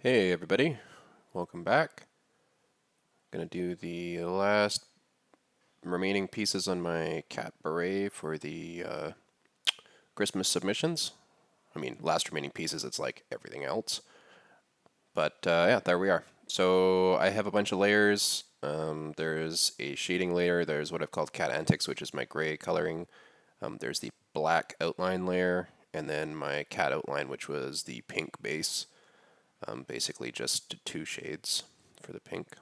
Hey everybody, welcome back. Gonna do the last remaining pieces on my cat beret for the Christmas submissions. I mean, last remaining pieces, it's like everything else. But yeah, there we are. So I have a bunch of layers. There's a shading layer, there's what I've called cat antics, which is my gray coloring. There's the black outline layer, and then my cat outline, which was the pink base. Basically just two shades for the pink.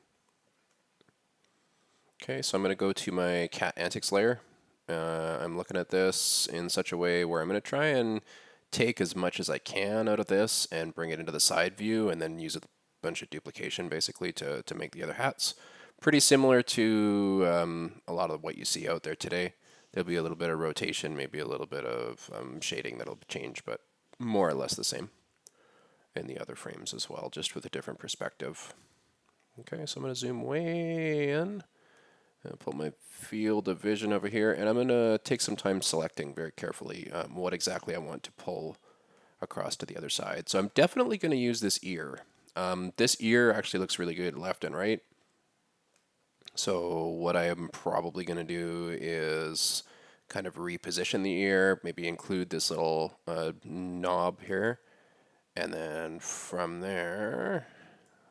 Okay, so I'm going to go to my cat antics layer. I'm looking at this in such a way where I'm going to try and take as much as I can out of this and bring it into the side view and then use a bunch of duplication basically to make the other hats. Pretty similar to a lot of what you see out there today. There'll be a little bit of rotation, maybe a little bit of shading that'll change, but more or less the same in the other frames as well, just with a different perspective. Okay, so I'm going to zoom way in. I'll put my field of vision over here, and I'm going to take some time selecting very carefully what exactly I want to pull across to the other side. So I'm definitely going to use this ear. This ear actually looks really good left and right. So what I am probably going to do is kind of reposition the ear, maybe include this little knob here, and then from there,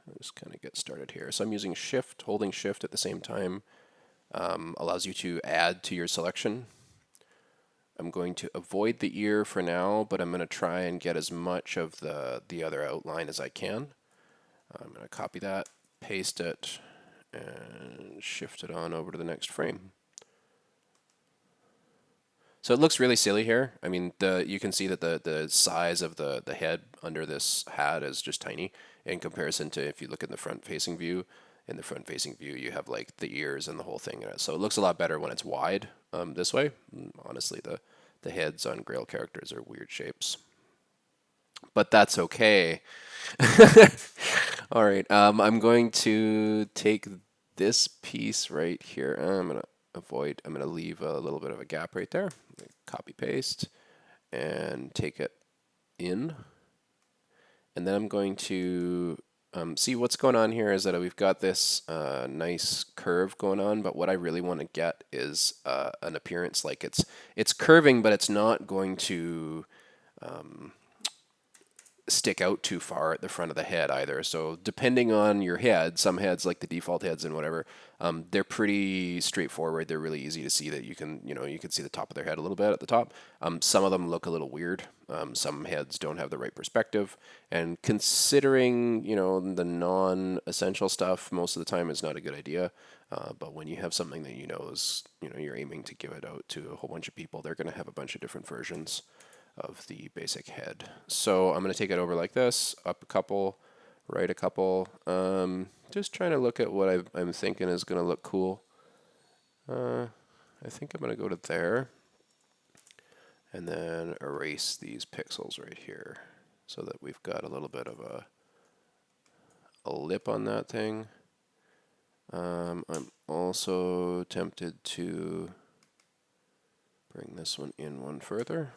I'll just kind of get started here. So I'm using shift, holding shift at the same time. Allows you to add to your selection. I'm going to avoid the ear for now, but I'm going to try and get as much of the other outline as I can. I'm going to copy that, paste it, and shift it on over to the next frame. So it looks really silly here. I mean, you can see that the size of the head under this hat is just tiny in comparison to if you look in the front-facing view. In the front-facing view, you have like the ears and the whole thing. So it looks a lot better when it's wide this way. Honestly, the heads on Graal characters are weird shapes, but that's okay. All right, I'm going to take this piece right here. I'm gonna avoid. I'm gonna leave a little bit of a gap right there. Copy paste and take it in, and then I'm going to see what's going on here is that we've got this nice curve going on, but what I really want to get is an appearance like it's curving, but it's not going to stick out too far at the front of the head either. So depending on your head, some heads like the default heads and whatever, they're pretty straightforward. They're really easy to see that you can see the top of their head a little bit at the top. Some of them look a little weird. Some heads don't have the right perspective. And considering, the non-essential stuff most of the time is not a good idea. But when you have something that is, you're aiming to give it out to a whole bunch of people, they're going to have a bunch of different versions of the basic head. So I'm going to take it over like this, up a couple, right a couple. Just trying to look at what I'm thinking is going to look cool. I think I'm going to go to there and then erase these pixels right here so that we've got a little bit of a lip on that thing. I'm also tempted to bring this one in one further.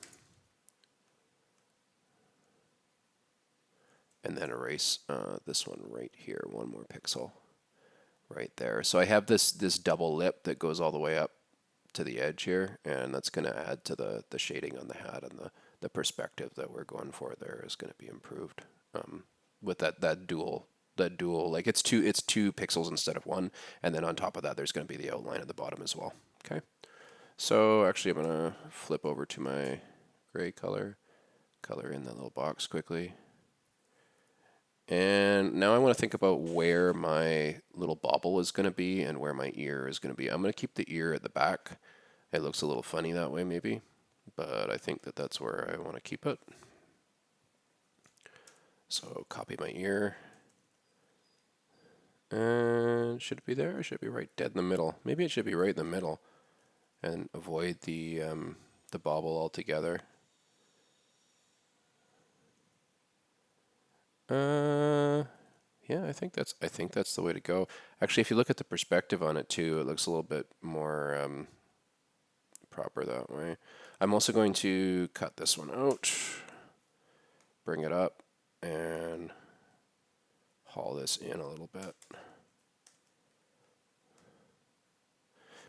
And then erase this one right here, one more pixel right there. So I have this double lip that goes all the way up to the edge here, and that's going to add to the shading on the hat, and the perspective that we're going for there is going to be improved with that dual like it's two pixels instead of one, and then on top of that there's going to be the outline at the bottom as well. Okay, so actually I'm going to flip over to my gray color in that little box quickly. And now I want to think about where my little bobble is going to be and where my ear is going to be. I'm going to keep the ear at the back. It looks a little funny that way maybe, but I think that that's where I want to keep it. So copy my ear. And should it be there or should it be right dead in the middle? Maybe it should be right in the middle and avoid the bobble altogether. Yeah, I think that's the way to go. Actually, if you look at the perspective on it too, it looks a little bit more proper that way. I'm also going to cut this one out, bring it up, and call this in a little bit.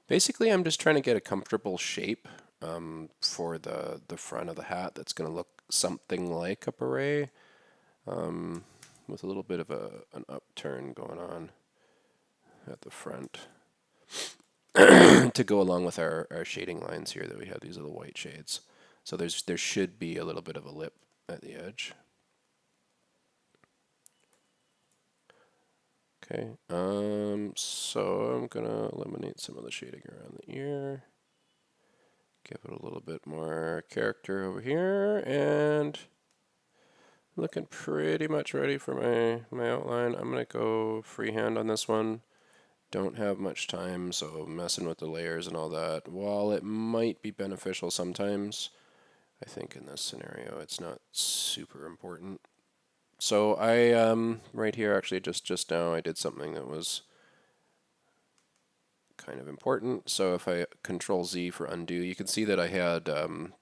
Basically, I'm just trying to get a comfortable shape for the front of the hat that's going to look something like a beret, with a little bit of an upturn going on at the front to go along with our shading lines here that we have these little white shades. So there should be a little bit of a lip at the edge. Okay, so I'm gonna eliminate some of the shading around the ear. Give it a little bit more character over here, and looking pretty much ready for my outline. I'm gonna go freehand on this one. Don't have much time, so messing with the layers and all that, while it might be beneficial sometimes, I think in this scenario it's not super important. So I, right here actually just now I did something that was kind of important. So if I Control Z for undo, you can see that I had,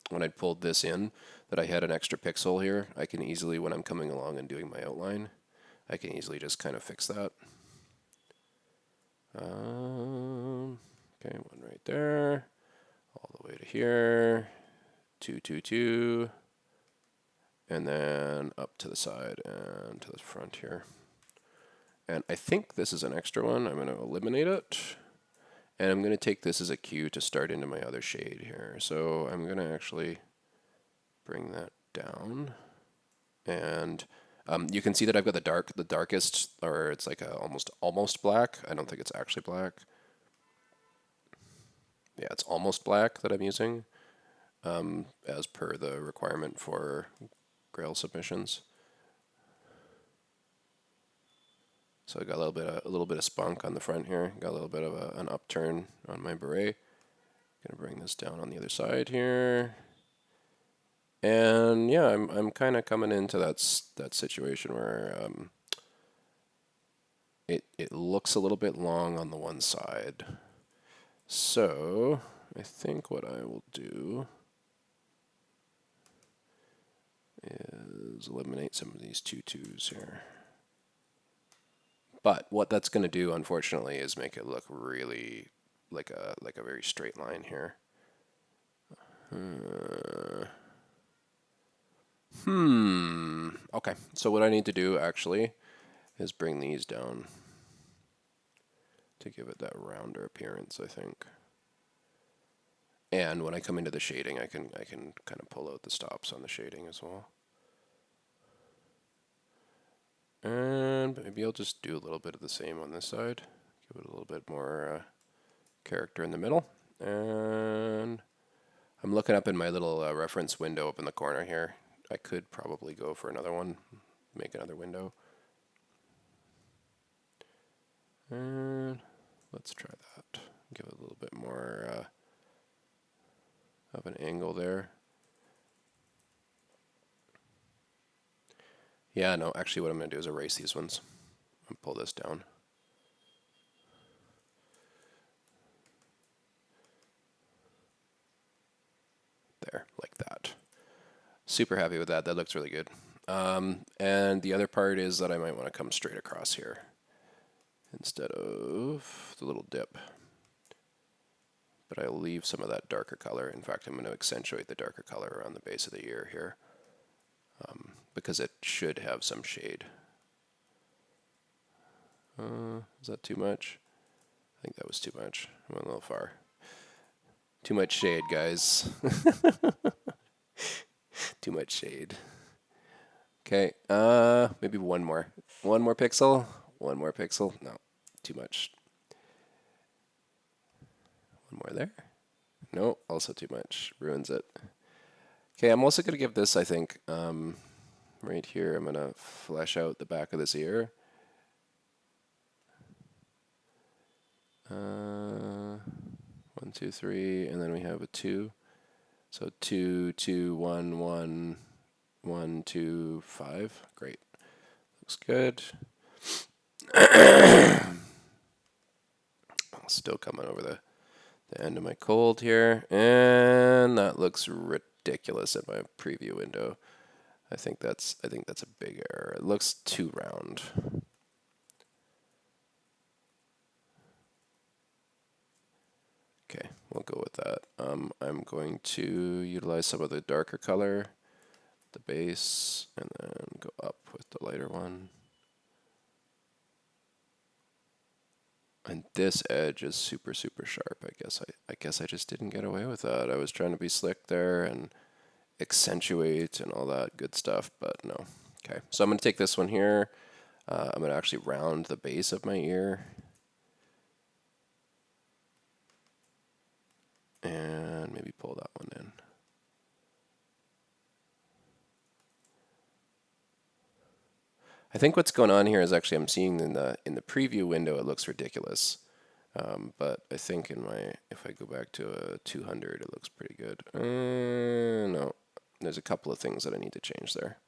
when I pulled this in, that I had an extra pixel here. I can easily, when I'm coming along and doing my outline, I can easily just kind of fix that. Okay, one right there, all the way to here, 2, 2, 2, and then up to the side and to the front here. And I think this is an extra one. I'm going to eliminate it. And I'm going to take this as a cue to start into my other shade here. So I'm going to actually bring that down. And you can see that I've got the darkest, or it's like a almost black. I don't think it's actually black. Yeah, it's almost black that I'm using, as per the requirement for Graal submissions. So I got a little bit of spunk on the front here. Got a little bit of an upturn on my beret. Gonna bring this down on the other side here. And yeah, I'm kind of coming into that situation where it looks a little bit long on the one side. So I think what I will do is eliminate some of these 2s here. But what that's going to do, unfortunately, is make it look really like a very straight line here. Okay, so what I need to do actually is bring these down to give it that rounder appearance, I think. And when I come into the shading, I can kind of pull out the stops on the shading as well. And maybe I'll just do a little bit of the same on this side. Give it a little bit more character in the middle. And I'm looking up in my little reference window up in the corner here. I could probably go for another one, make another window. And let's try that. Give it a little bit more of an angle there. Yeah, no, actually what I'm going to do is erase these ones and pull this down. There, like that. Super happy with that. That looks really good. And the other part is that I might want to come straight across here instead of the little dip. But I'll leave some of that darker color. In fact, I'm going to accentuate the darker color around the base of the ear here, because it should have some shade. Is that too much? I think that was too much. I went a little far. Too much shade, guys. Too much shade. Okay, maybe one more. One more pixel. One more pixel. No, too much. One more there. No, also too much. Ruins it. Okay, I'm also going to give this, I think, right here, I'm going to flesh out the back of this ear. 1, 2, 3, and then we have a 2. So 2, 2, 1, 1, 1, 2, 5. Great. Looks good. Still coming over the end of my cold here, and that looks ridiculous in my preview window. I think that's a big error. It looks too round. we'll go with that. I'm going to utilize some of the darker color, the base, and then go up with the lighter one. And this edge is super, super sharp. I guess I just didn't get away with that. I was trying to be slick there and accentuate and all that good stuff, but no. Okay, so I'm going to take this one here. I'm going to actually round the base of my ear. And maybe pull that one in. I think what's going on here is actually I'm seeing in the preview window it looks ridiculous. But I think if I go back to a 200, it looks pretty good. No, there's a couple of things that I need to change there.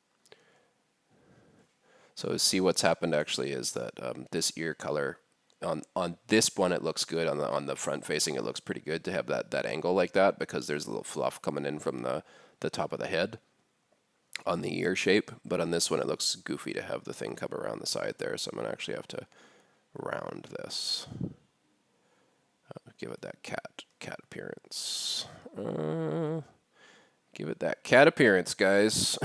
So see what's happened actually is that this ear color on this one it looks good. On the front facing it looks pretty good to have that angle like that because there's a little fluff coming in from the top of the head on the ear shape. But on this one it looks goofy to have the thing come around the side there. So I'm going to actually have to round this. Give it that cat appearance. Give it that cat appearance, guys.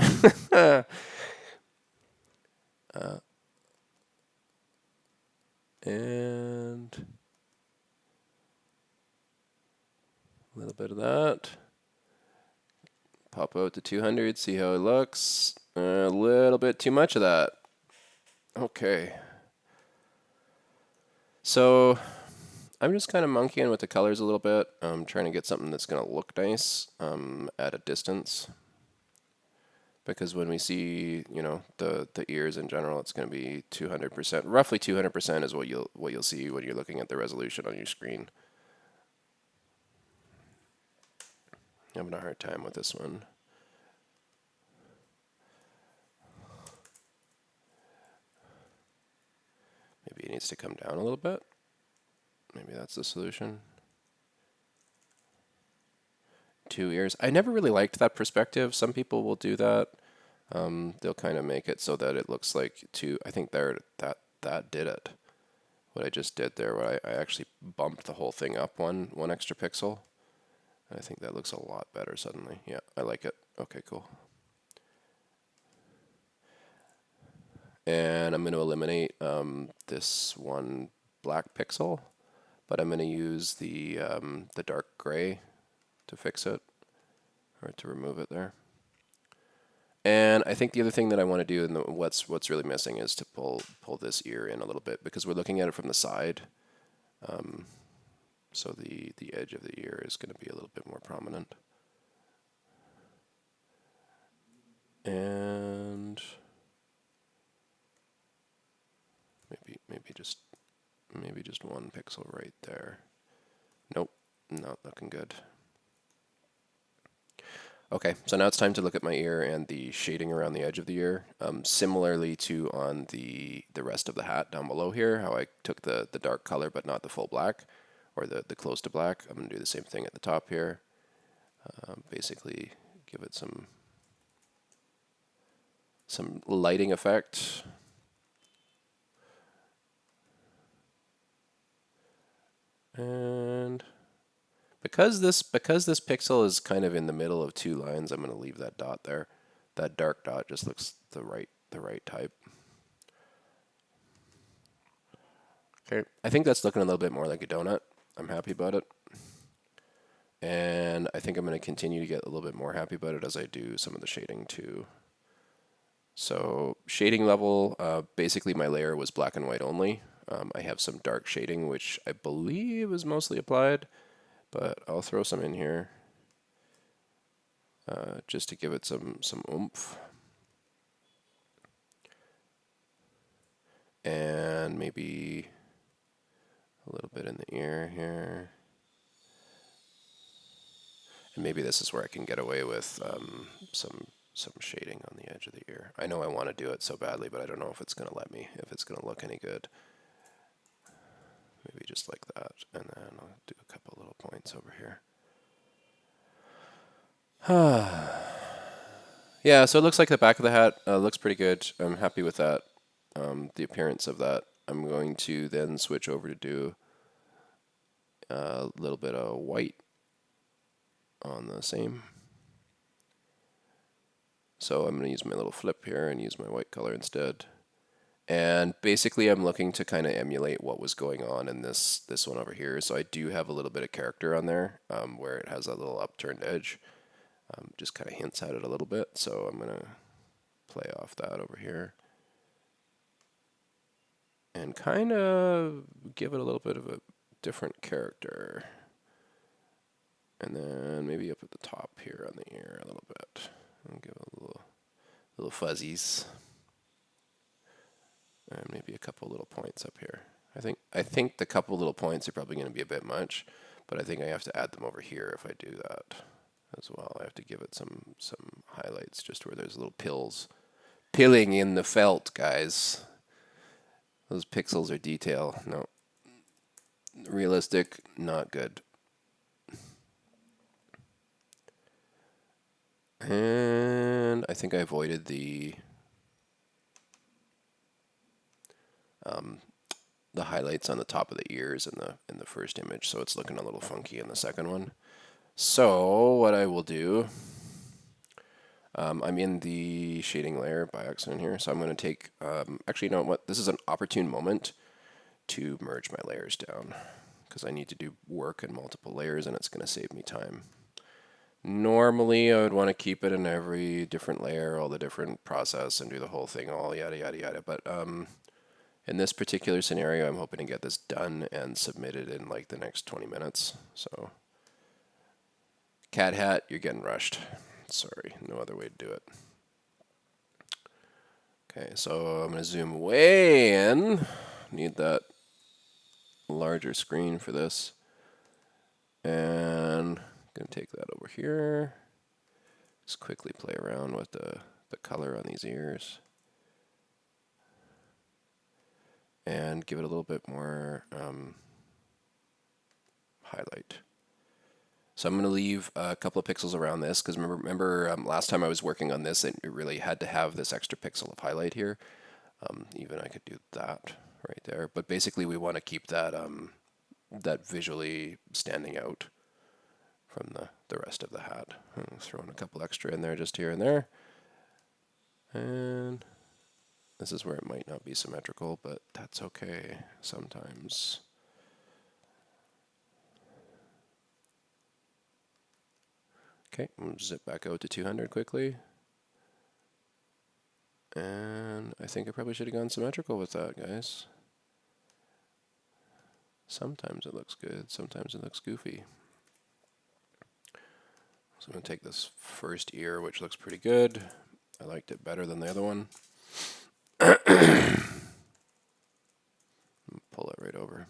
And a little bit of that. Pop out to 200, see how it looks. A little bit too much of that. Okay. So I'm just kind of monkeying with the colors a little bit. I'm trying to get something that's going to look nice at a distance. Because when we see, you know, the ears in general, it's going to be 200%. Roughly 200% is what you'll see when you're looking at the resolution on your screen. I'm having a hard time with this one. Maybe it needs to come down a little bit. Maybe that's the solution. 2 ears. I never really liked that perspective. Some people will do that. They'll kind of make it so that it looks like two. I think that did it. What I just did there, I actually bumped the whole thing up one extra pixel. I think that looks a lot better suddenly. Yeah, I like it. Okay, cool. And I'm going to eliminate this one black pixel, but I'm going to use the dark gray to fix it, or to remove it there. And I think the other thing that I want to do, and what's really missing, is to pull this ear in a little bit, because we're looking at it from the side. So the edge of the ear is going to be a little bit more prominent. And maybe just 1 pixel right there. Nope, not looking good. Okay, so now it's time to look at my ear and the shading around the edge of the ear. Similarly to on the rest of the hat down below here, how I took the dark color but not the full black, or the close to black. I'm going to do the same thing at the top here. Basically give it some lighting effect. And because this pixel is kind of in the middle of 2 lines, I'm going to leave that dot there. That dark dot just looks the right type. Okay, I think that's looking a little bit more like a donut. I'm happy about it. And I think I'm going to continue to get a little bit more happy about it as I do some of the shading too. So shading level, basically my layer was black and white only. I have some dark shading, which I believe is mostly applied, but I'll throw some in here just to give it some oomph. And maybe a little bit in the ear here. And maybe this is where I can get away with some shading on the edge of the ear. I know I want to do it so badly, but I don't know if it's going to let me, if it's going to look any good. Maybe just like that, and then I'll do a couple little points over here. Yeah, so it looks like the back of the hat looks pretty good. I'm happy with that, the appearance of that. I'm going to then switch over to do a little bit of white on the same. So I'm going to use my little flip here and use my white color instead. And basically I'm looking to kind of emulate what was going on in this one over here. So I do have a little bit of character on there where it has a little upturned edge. Just kind of hints at it a little bit. So I'm going to play off that over here. And kind of give it a little bit of a different character. And then maybe up at the top here on the ear a little bit. And give it a little fuzzies. And maybe a couple little points up here. I think the couple little points are probably going to be a bit much, but I think I have to add them over here if I do that as well. I have to give it some highlights just where there's little pilling in the felt, guys. Those pixels are detail. No. Realistic, not good. And I think I avoided the highlights on the top of the ears in the first image, so it's looking a little funky in the second one. So what I will do, I'm in the shading layer by accident here, so I'm going to take, actually, you know what, this is an opportune moment to merge my layers down, because I need to do work in multiple layers, and it's going to save me time. Normally, I would want to keep it in every different layer, all the different process, and do the whole thing, all yada yada yada, but in this particular scenario, I'm hoping to get this done and submitted in like the next 20 minutes. So, cat hat, you're getting rushed. Sorry, no other way to do it. Okay, so I'm going to zoom way in. Need that larger screen for this. And I'm going to take that over here. Just quickly play around with the color on these ears. And give it a little bit more highlight. So I'm going to leave a couple of pixels around this, because remember last time I was working on this, it really had to have this extra pixel of highlight here. Even I could do that right there. But basically we want to keep that that visually standing out from the rest of the hat. I'm throwing a couple extra in there just here and there. And this is where it might not be symmetrical, but that's okay sometimes. Okay, I'm going to zip back out to 200 quickly. And I think I probably should have gone symmetrical with that, guys. Sometimes it looks good, sometimes it looks goofy. So I'm going to take this first ear, which looks pretty good. I liked it better than the other one. Pull it right over.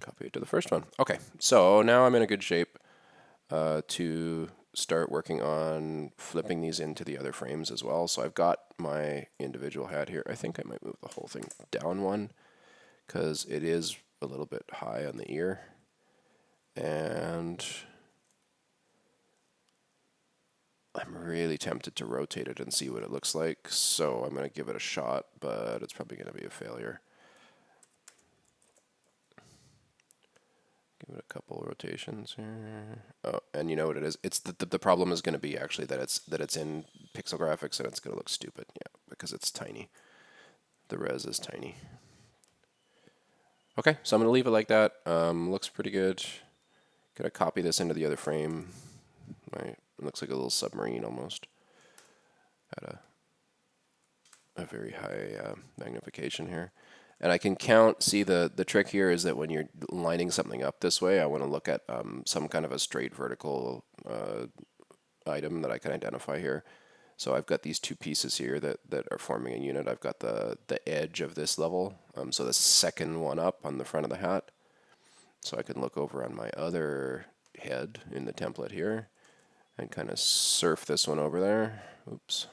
Copy it to the first one. Okay, so now I'm in a good shape to start working on flipping these into the other frames as well. So I've got my individual hat here. I think I might move the whole thing down one, because it is a little bit high on the ear. And I'm really tempted to rotate it and see what it looks like. So I'm going to give it a shot, but it's probably going to be a failure. Give it a couple rotations here. Oh, and you know what it is? It's the problem is going to be actually that it's in pixel graphics and it's going to look stupid. Yeah, because it's tiny. The res is tiny. Okay, so I'm going to leave it like that. Looks pretty good. Gonna copy this into the other frame. Right, it looks like a little submarine almost. At a very high magnification here. And I can count, see the trick here is that when you're lining something up this way, I want to look at some kind of a straight vertical item that I can identify here. So I've got these two pieces here that are forming a unit. I've got the edge of this level, so the second one up on the front of the hat. So I can look over on my other head in the template here and kind of surf this one over there. Oops.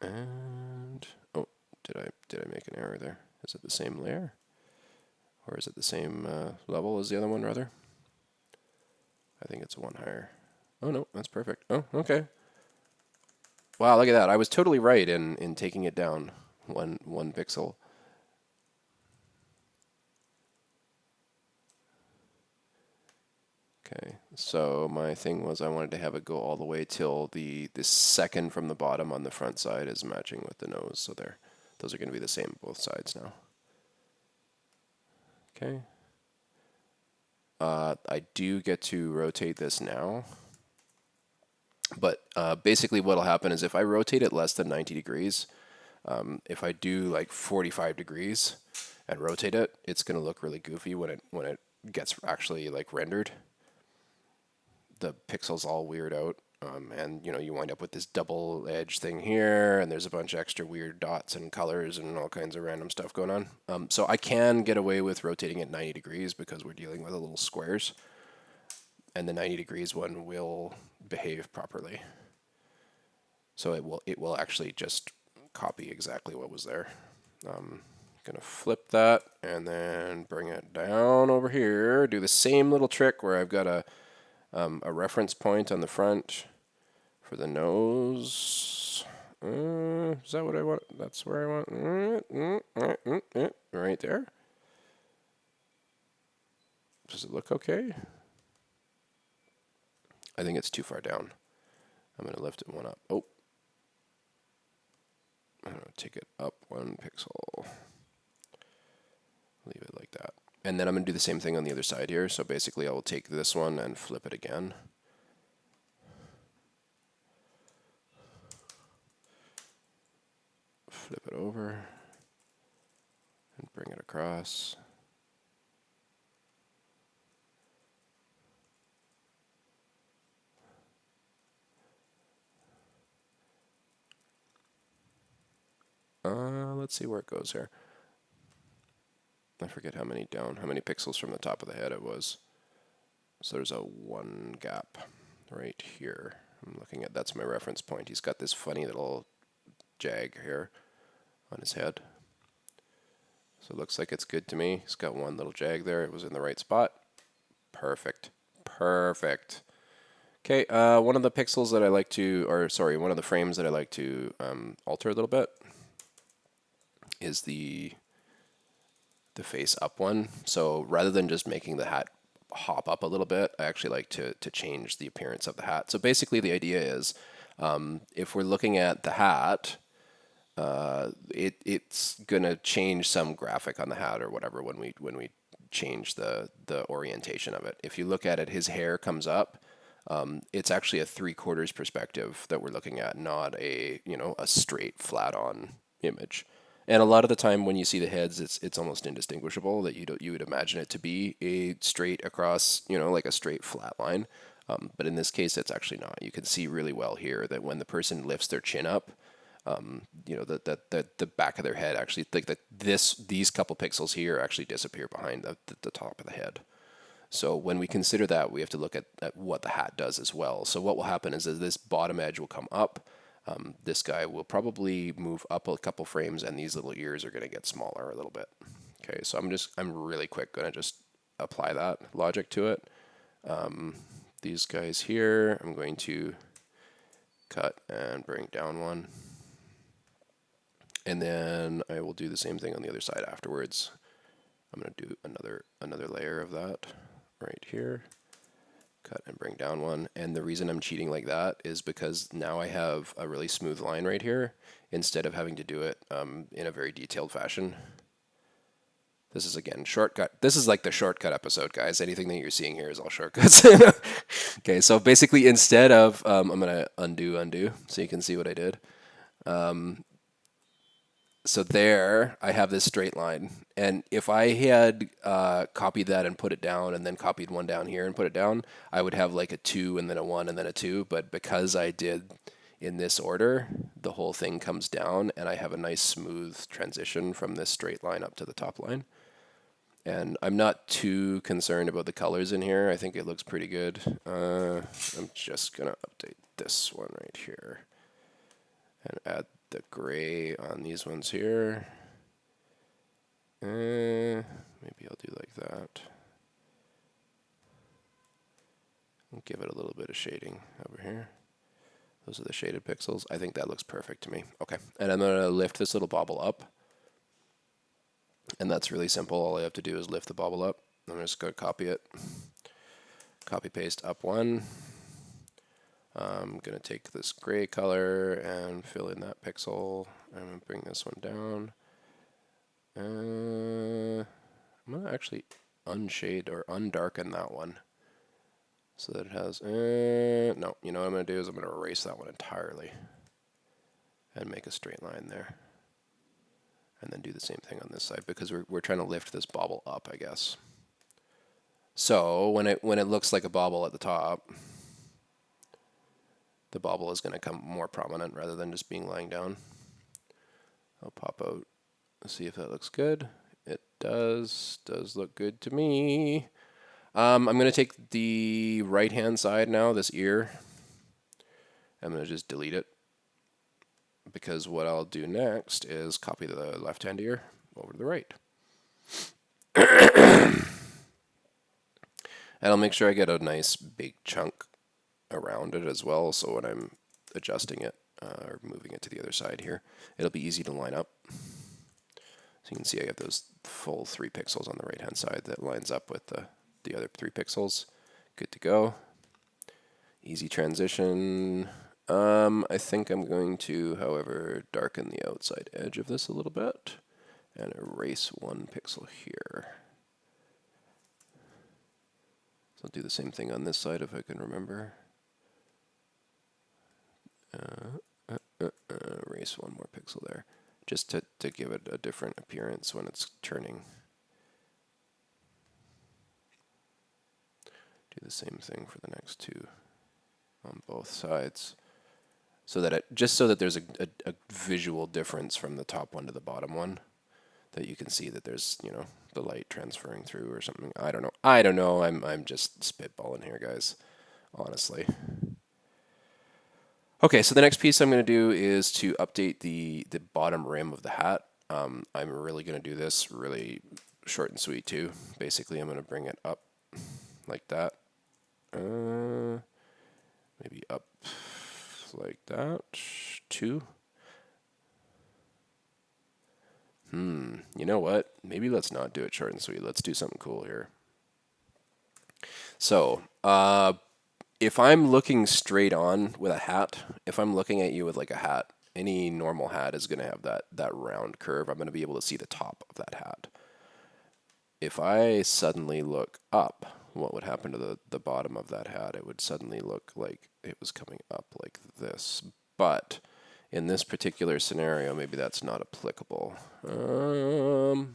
And oh, did I make an error there? Is it the same layer, or is it the same level as the other one? Rather, I think it's one higher. Oh no, that's perfect. Oh, okay. Wow, look at that! I was totally right in taking it down one pixel. So my thing was I wanted to have it go all the way till the second from the bottom on the front side is matching with the nose. So there, those are going to be the same both sides now. Okay. I do get to rotate this now. But basically what'll happen is if I rotate it less than 90 degrees, if I do like 45 degrees and rotate it, it's going to look really goofy when it gets actually like rendered. The pixels all weird out, and you know you wind up with this double edge thing here, and there's a bunch of extra weird dots and colors and all kinds of random stuff going on. So I can get away with rotating it 90 degrees because we're dealing with a little squares, and the 90 degrees one will behave properly. So it will actually just copy exactly what was there. Gonna flip that and then bring it down over here. Do the same little trick where I've got a reference point on the front for the nose. Is that what I want? That's where I want. Right there. Does it look okay? I think it's too far down. I'm going to lift it one up. Oh. I'm going to take it up 1 pixel. Leave it like that. And then I'm going to do the same thing on the other side here. So basically I will take this one and flip it again. Flip it over and bring it across. Let's see where it goes here. I forget how many pixels from the top of the head it was. So there's a 1 gap right here. I'm looking at, that's my reference point. He's got this funny little jag here on his head. So it looks like it's good to me. He's got 1 little jag there. It was in the right spot. Perfect. Perfect. Okay, one of the pixels that I like to, or sorry, one of the frames that I like to alter a little bit is the face up one. So rather than just making the hat hop up a little bit, I actually like to change the appearance of the hat. So basically the idea is if we're looking at the hat, it's gonna change some graphic on the hat or whatever when we change the orientation of it. If you look at it, his hair comes up. It's actually a 3/4 perspective that we're looking at, not a a straight flat on image. And a lot of the time when you see the heads, it's almost indistinguishable that you would imagine it to be a straight across, like a straight flat line. But in this case, it's actually not. You can see really well here that when the person lifts their chin up, the back of their head actually, like these couple pixels here actually disappear behind the top of the head. So when we consider that, we have to look at what the hat does as well. So what will happen is that this bottom edge will come up. This guy will probably move up a couple frames, and these little ears are going to get smaller a little bit. Okay, so I'm really quick going to just apply that logic to it. These guys here, I'm going to cut and bring down 1. And then I will do the same thing on the other side afterwards. I'm going to do another layer of that right here. Cut and bring down 1. And the reason I'm cheating like that is because now I have a really smooth line right here instead of having to do it in a very detailed fashion. This is, again, shortcut. This is like the shortcut episode, guys. Anything that you're seeing here is all shortcuts. Okay, so basically instead of, I'm going to undo, so you can see what I did. So there, I have this straight line. And if I had copied that and put it down and then copied 1 down here and put it down, I would have like a 2 and then a 1 and then a 2. But because I did in this order, the whole thing comes down and I have a nice smooth transition from this straight line up to the top line. And I'm not too concerned about the colors in here. I think it looks pretty good. I'm just going to update this one right here and add the gray on these ones here. Maybe I'll do like that. I'll give it a little bit of shading over here. Those are the shaded pixels. I think that looks perfect to me. Okay, and I'm going to lift this little bobble up. And that's really simple. All I have to do is lift the bobble up. I'm just going to copy it. Copy paste up one. I'm going to take this gray color and fill in that pixel. I'm going to bring this one down. I'm going to actually unshade or undarken that one so that it has, no, you know what I'm going to do is I'm going to erase that one entirely and make a straight line there. And then do the same thing on this side because we're trying to lift this bobble up, I guess. So when it looks like a bobble at the top, the bobble is going to come more prominent rather than just being lying down. I'll pop out, see if that looks good. It does look good to me. I'm going to take the right-hand side now, this ear. I'm going to just delete it because what I'll do next is copy the left-hand ear over to the right. And I'll make sure I get a nice big chunk around it as well, so when I'm adjusting it or moving it to the other side here, it'll be easy to line up. So you can see I have those full 3 pixels on the right hand side that lines up with the other 3 pixels. Good to go. Easy transition. I think I'm going to, however, darken the outside edge of this a little bit and erase 1 pixel here. So I'll do the same thing on this side if I can remember. Erase 1 more pixel there, just to give it a different appearance when it's turning. Do the same thing for the next 2 on both sides, so that just so that there's a visual difference from the top one to the bottom one, that you can see that there's, you know, the light transferring through or something. I don't know. I'm just spitballing here, guys. Honestly. Okay, so the next piece I'm going to do is to update the bottom rim of the hat. I'm really going to do this really short and sweet too. Basically, I'm going to bring it up like that. Maybe up like that. 2. You know what? Maybe let's not do it short and sweet. Let's do something cool here. So, if I'm looking straight on with a hat, if I'm looking at you with like a hat, any normal hat is going to have that round curve. I'm going to be able to see the top of that hat. If I suddenly look up, what would happen to the bottom of that hat? It would suddenly look like it was coming up like this. But in this particular scenario, maybe that's not applicable. Oh,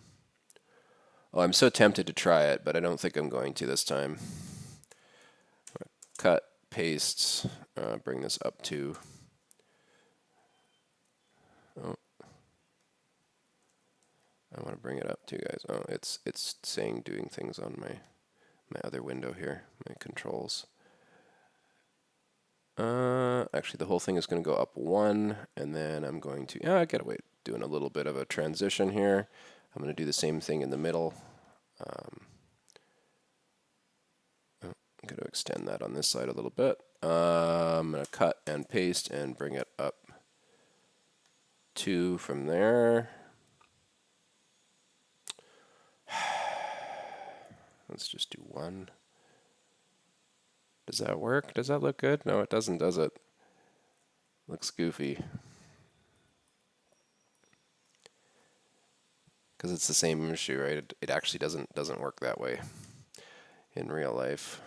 I'm so tempted to try it, but I don't think I'm going to this time. Cut, paste, bring this up to, oh, I want to bring it up too, guys. Oh, it's saying doing things on my other window here, my controls. Actually, the whole thing is going to go up 1, and then I'm going to, I gotta wait, doing a little bit of a transition here. I'm going to do the same thing in the middle. I'm going to extend that on this side a little bit. I'm going to cut and paste and bring it up 2 from there. Let's just do 1. Does that work? Does that look good? No, it doesn't, does it? Looks goofy. Because it's the same issue, right? It actually doesn't work that way in real life.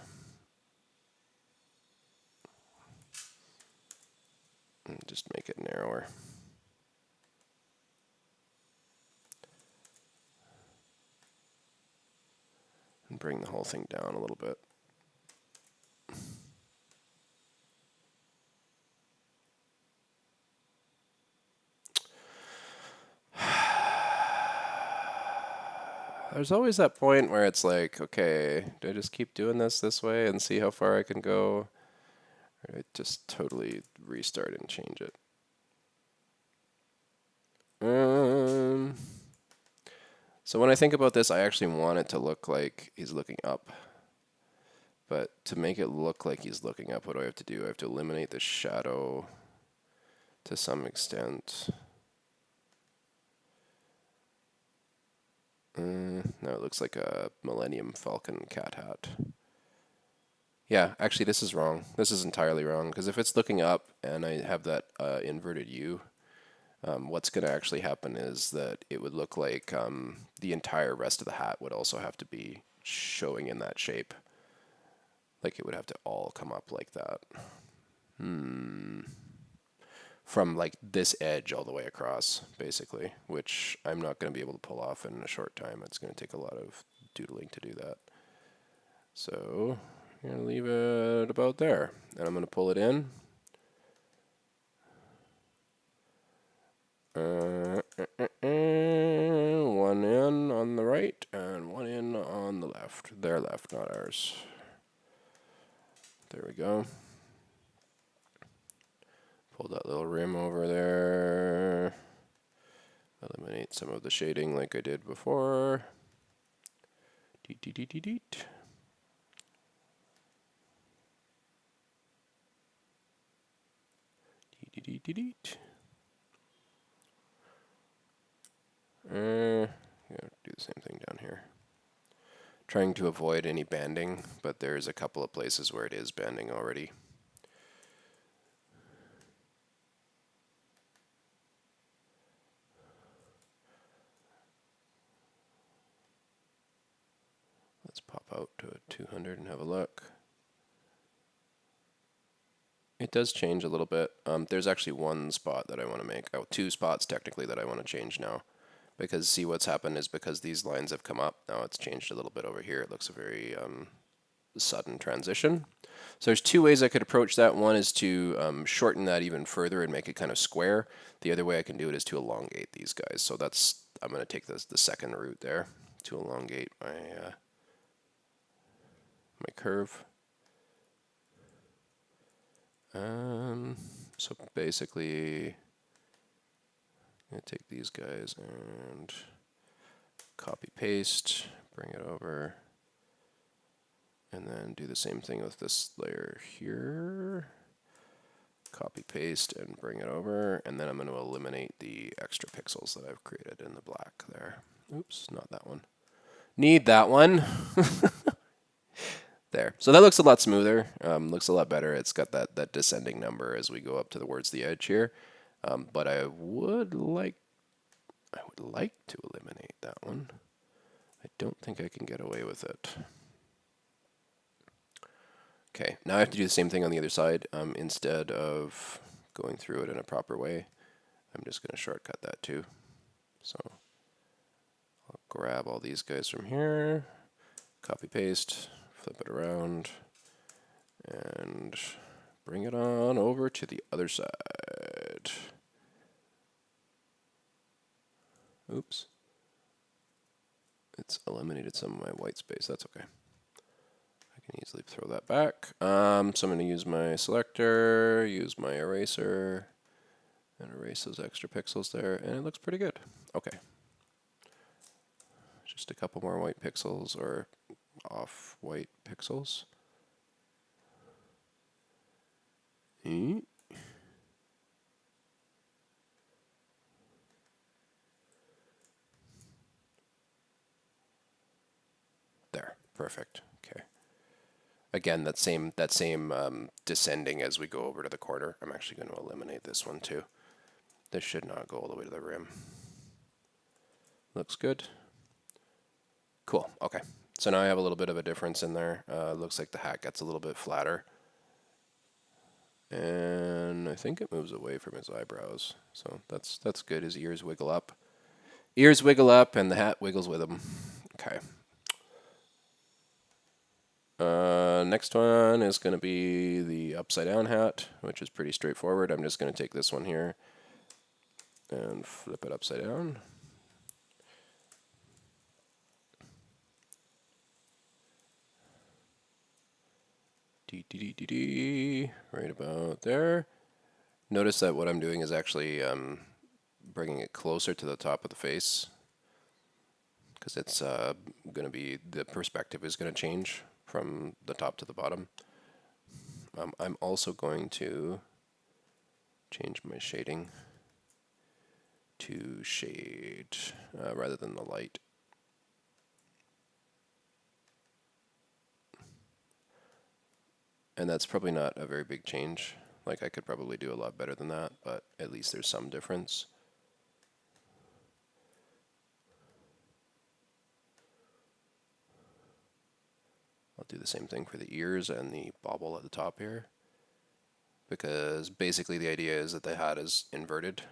And just make it narrower. And bring the whole thing down a little bit. There's always that point where it's like, okay, do I just keep doing this way and see how far I can go? Or do I just totally restart and change it? So when I think about this, I actually want it to look like he's looking up. But to make it look like he's looking up, what do I have to do? I have to eliminate the shadow to some extent. Now it looks like a Millennium Falcon cat hat. Yeah, actually this is wrong. This is entirely wrong because if it's looking up and I have that inverted U, what's going to actually happen is that it would look like the entire rest of the hat would also have to be showing in that shape. Like it would have to all come up like that. From like this edge all the way across, basically, which I'm not going to be able to pull off in a short time. It's going to take a lot of doodling to do that. So I'm going to leave it about there, and I'm going to pull it in. One in on the right and one in on the left. Their left, not ours. There we go. Pull that little rim over there. Eliminate some of the shading like I did before. Deet, deet, deet, deet, deet. Deet, deet, deet, deet. Yeah, do the same thing down here. Trying to avoid any banding, but there's a couple of places where it is banding already. Let's pop out to a 200 and have a look. It does change a little bit. There's actually one spot that I want to make. Oh, two spots technically that I want to change now. Because see what's happened is because these lines have come up, now it's changed a little bit over here. It looks a very sudden transition. So there's two ways I could approach that. One is to shorten that even further and make it kind of square. The other way I can do it is to elongate these guys. So that's, I'm going to take the second route there to elongate my my curve. So basically, I'm going to take these guys and copy paste, bring it over, and then do the same thing with this layer here. Copy paste and bring it over, and then I'm going to eliminate the extra pixels that I've created in the black there. Oops, not that one. Need that one. There. So that looks a lot smoother, looks a lot better. It's got that descending number as we go up towards the edge here. But I would like to eliminate that one. I don't think I can get away with it. Okay, now I have to do the same thing on the other side. Instead of going through it in a proper way, I'm just going to shortcut that too. So I'll grab all these guys from here, copy paste, flip it around, and bring it on over to the other side. Oops. It's eliminated some of my white space. That's okay. I can easily throw that back. So I'm going to use my selector, use my eraser, and erase those extra pixels there, and it looks pretty good. Okay. Just a couple more white pixels, or off-white pixels. There, perfect. Okay. Again, that same descending as we go over to the corner. I'm actually going to eliminate this one too. This should not go all the way to the rim. Looks good. Cool. Okay. So now I have a little bit of a difference in there. Looks like the hat gets a little bit flatter. And I think it moves away from his eyebrows. So that's good. His ears wiggle up. Ears wiggle up and the hat wiggles with him. Okay. Next one is going to be the upside down hat, which is pretty straightforward. I'm just going to take this one here and flip it upside down. Right about there. Notice that what I'm doing is actually bringing it closer to the top of the face, because it's going to be, the perspective is going to change from the top to the bottom. I'm also going to change my shading to shade rather than the light. And that's probably not a very big change. Like, I could probably do a lot better than that, but at least there's some difference. I'll do the same thing for the ears and the bobble at the top here, because basically the idea is that the hat is inverted.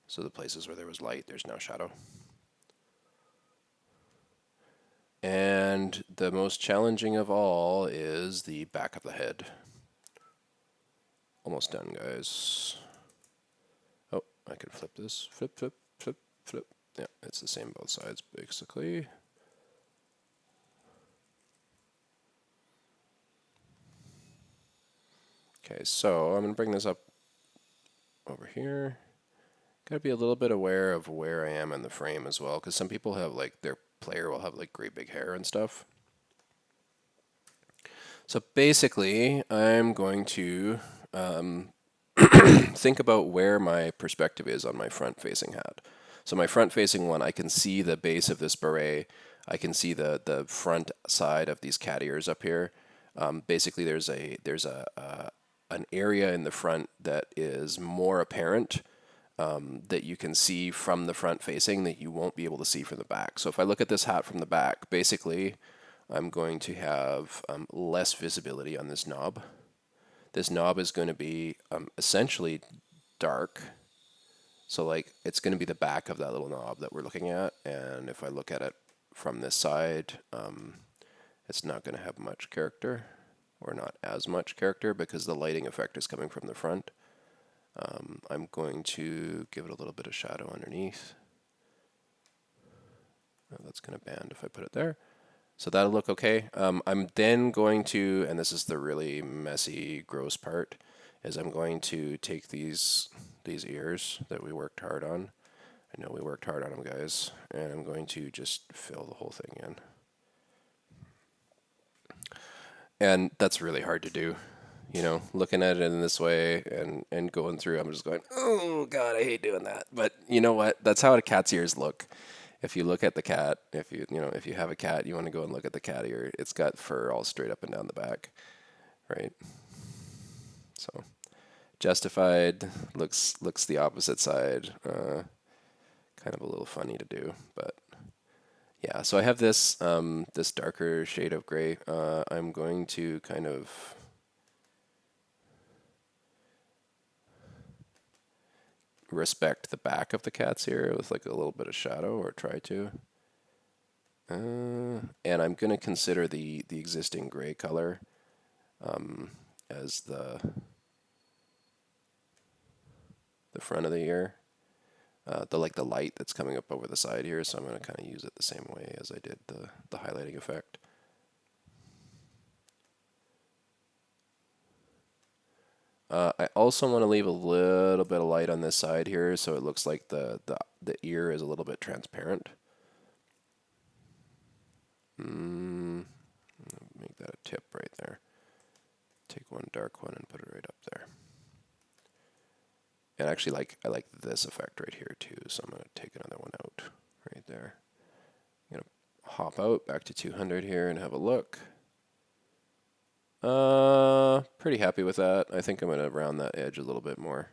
So the places where there was light, there's now shadow. And the most challenging of all is the back of the head. Almost done, guys. Oh, I can flip this. Flip, flip, flip, flip. Yeah, it's the same both sides, basically. Okay, so I'm going to bring this up over here. Got to be a little bit aware of where I am in the frame as well, because some people have, like, their player will have, like, great big hair and stuff. So basically, I'm going to think about where my perspective is on my front-facing hat. So my front-facing one, I can see the base of this beret. I can see the front side of these cat ears up here. Basically, there's an area in the front that is more apparent, that you can see from the front facing that you won't be able to see from the back. So if I look at this hat from the back, basically I'm going to have less visibility on this knob. This knob is going to be essentially dark. So like it's going to be the back of that little knob that we're looking at, and if I look at it from this side, it's not going to have much character, or not as much character, because the lighting effect is coming from the front. I'm going to give it a little bit of shadow underneath. Oh, that's going to bend if I put it there. So that'll look okay. I'm then going to, and this is the really messy, gross part, is I'm going to take these ears that we worked hard on. I know we worked hard on them, guys. And I'm going to just fill the whole thing in. And that's really hard to do. You know, looking at it in this way and going through, I'm just going, oh God, I hate doing that. But you know what? That's how a cat's ears look. If you look at the cat, if you have a cat, you want to go and look at the cat ear. It's got fur all straight up and down the back, right? So justified looks the opposite side. Kind of a little funny to do, but yeah. So I have this this darker shade of gray. I'm going to kind of respect the back of the cat's ear with like a little bit of shadow, or try to. And I'm going to consider the existing gray color as the front of the ear. The light that's coming up over the side here, so I'm going to kind of use it the same way as I did the highlighting effect. I also want to leave a little bit of light on this side here, so it looks like the ear is a little bit transparent. Make that a tip right there. Take one dark one and put it right up there. And actually, I like this effect right here too, so I'm going to take another one out right there. I'm going to hop out back to 200 here and have a look. Pretty happy with that. I think I'm going to round that edge a little bit more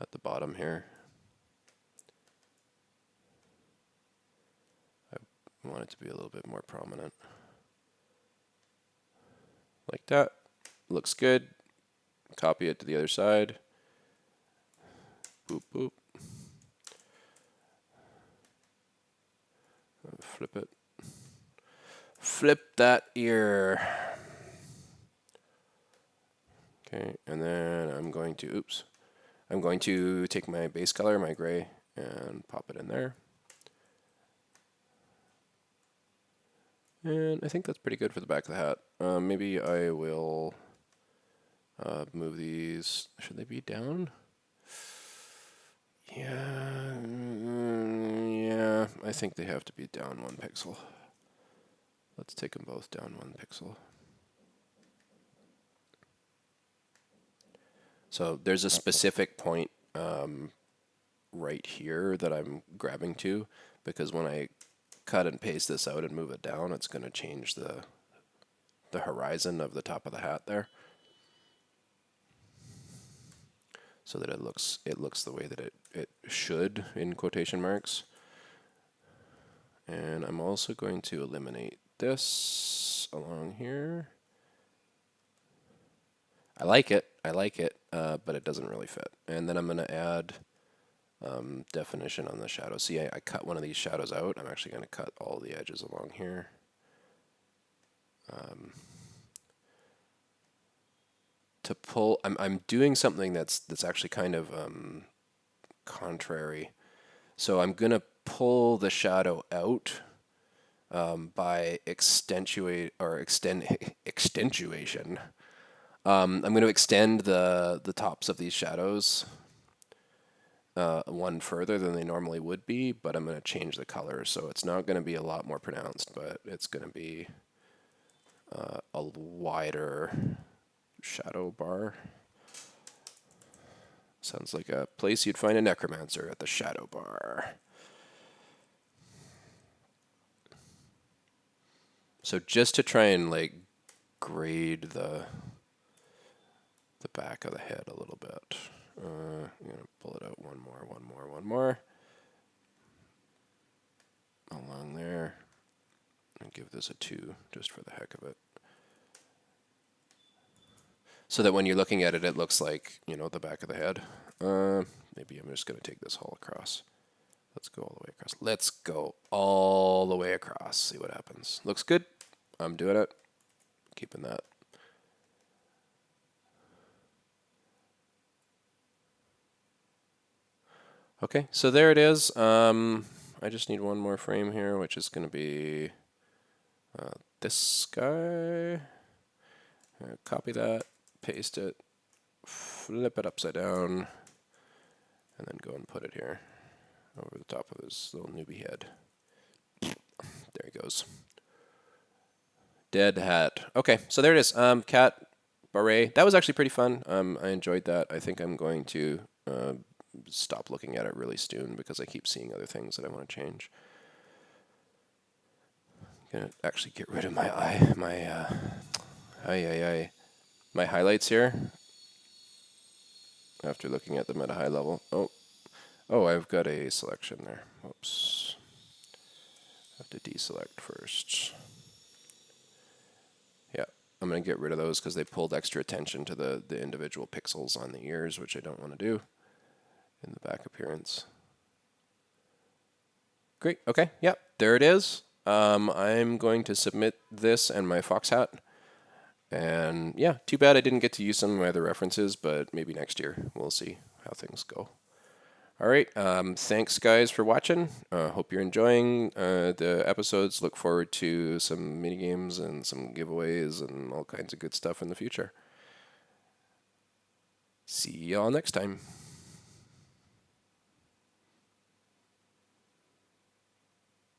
at the bottom here. I want it to be a little bit more prominent. Like that. Looks good. Copy it to the other side. Boop, boop. Flip it. Flip that ear. Okay, and then I'm going to take my base color, my gray, and pop it in there. And I think that's pretty good for the back of the hat. Maybe I will move these. Should they be down? Yeah, I think they have to be down 1 pixel. Let's take them both down 1 pixel. So there's a specific point right here that I'm grabbing to, because when I cut and paste this out and move it down, it's going to change the the horizon of the top of the hat there, so that it looks the way that it should, in quotation marks. And I'm also going to eliminate this along here. I like it, but it doesn't really fit. And then I'm going to add definition on the shadow. See, I cut one of these shadows out. I'm actually going to cut all the edges along here. To pull, I'm doing something that's actually kind of contrary. So I'm going to pull the shadow out by extensuation. I'm going to extend the tops of these shadows one further than they normally would be, but I'm going to change the color. So it's not going to be a lot more pronounced, but it's going to be a wider shadow bar. Sounds like a place you'd find a necromancer, at the shadow bar. So just to try and like grade the back of the head a little bit. I'm going to pull it out one more. Along there. And give this a 2 just for the heck of it. So that when you're looking at it, it looks like, you know, the back of the head. Maybe I'm just going to take this all across. Let's go all the way across. Let's go all the way across. See what happens. Looks good. I'm doing it. Keeping that. Okay, so there it is. I just need one more frame here, which is going to be this guy. Copy that, paste it, flip it upside down, and then go and put it here over the top of his little newbie head. There he goes. Dead hat. Okay, so there it is. Cat Beret. That was actually pretty fun. I enjoyed that. I think I'm going to stop looking at it really soon because I keep seeing other things that I want to change. I'm gonna actually get rid of my my highlights here after looking at them at a high level. Oh, I've got a selection there. Whoops. I have to deselect first. Yeah, I'm going to get rid of those because they pulled extra attention to the individual pixels on the ears, which I don't want to do in the back appearance. Great. Okay. Yeah, there it is. I'm going to submit this and my fox hat. And yeah, too bad I didn't get to use some of my other references, but maybe next year we'll see how things go. All right, thanks guys for watching. Hope you're enjoying the episodes. Look forward to some mini games and some giveaways and all kinds of good stuff in the future. See y'all next time.